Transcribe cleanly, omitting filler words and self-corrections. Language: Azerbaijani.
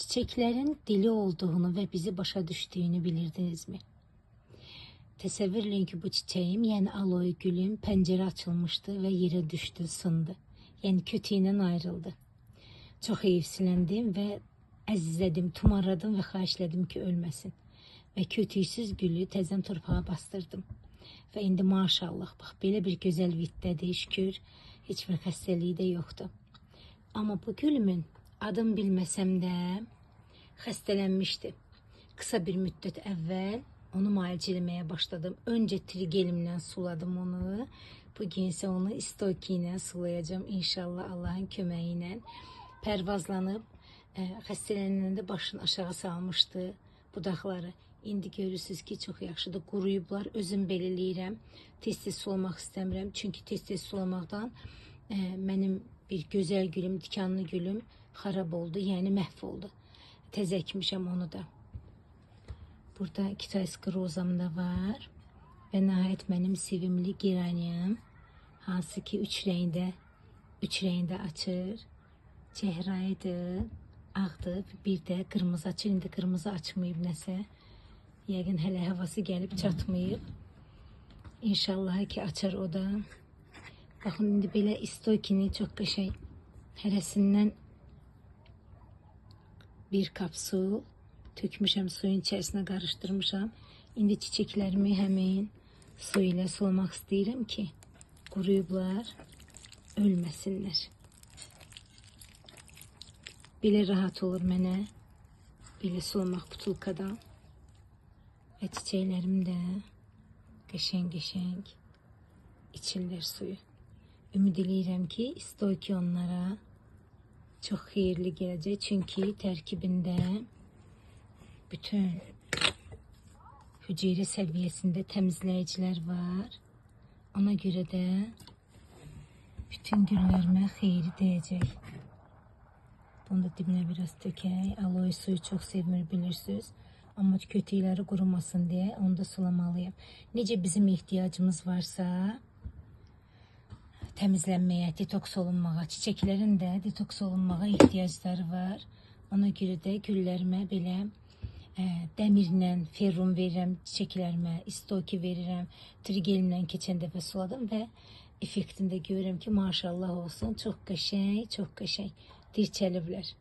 Çiçeklerin dili olduğunu ve bizi başa düştüğünü bilirdiniz mi? Təsəvvürləyin ki, bu çiçeğim, yani aloe gülüm pencere açılmıştı ve yere düştü, sındı. Yani kötüğünden ayrıldı. Çok heyifsiləndim ve əzizlədim, tumarladım ve xahişlədim ki, ölməsin. Ve kötüksüz gülü təzəm torpağa bastırdım. Ve indi maşallah, bax, belə bir gözəl vitdədir, şükür, heç bir xəstəliyi də yoxdur. Ama bu gülümün adım bilməsəm də xəstələnmişdi. Kısa bir müddət əvvəl onu müalicələməyə başladım. Önce trigelimlə suladım onu. Bugün ise onu istoki ilə sulayacağım inşallah Allah'ın köməyi ilə. Pərvazlanıb xəstələnəndə başını aşağı salmışdı budaqları. İndi görürsünüz ki, çox yaxşıdır. Quruyublar. Özüm belirləyirəm. Tez-tez sulamaq istəmirəm. Çünki tez-tez sulamaqdan mənim bir gözəl gülüm, dikanlı gülüm xarab oldu. Yəni məhv oldu. Tez əkmişəm onu da. Burada kitayski rozam da var. Ve nəhayət mənim sevimli geraniyam. Hansı ki üç rəngdə açır. Çəhrayıdır, ağdır, bir də qırmızı açır. İndi qırmızı açmayıb nəsə. Yəqin hələ havası gəlib çatmayıb. İnşallah ki açar o da. Baxın, indi belə istokini çox qəşəng hərəsindən bir kapsul tökmüşəm, suyun içərisinə qarışdırmışam. İndi çiçəklərimi həmin su ilə sulamaq istəyirəm ki, quruyublar, ölməsinlər. Belə rahat olur mənə, belə sulamaq butulkadan. Və çiçəklərim də qəşəng-qəşəng içirlər suyu. Ümid edirəm ki, istoki onlara çox xeyirli gələcək. Çünki tərkibində bütün hücre səviyyəsində təmizləyicilər var. Ona görə də bütün güllərimə xeyri dəyəcək. Bunu da dibine biraz tökək. Aloe suyu çok sevmir, bilirsiniz. Ama kötüləri qurumasın diye onu da sulamalıyım. Necə bizim ihtiyacımız varsa təmizlənməyə, detoks olunmağa, çiçəklərin də detoks olunmağa ehtiyacları var. Ona görə də güllərimə belə dəmirlə ferrum verirəm çiçəklərimə, istoki verirəm. Trigelimlə keçən dəfə suladım və effektində görürəm ki, maşallah olsun, çox qəşəng, çox qəşəng dirçəliblər.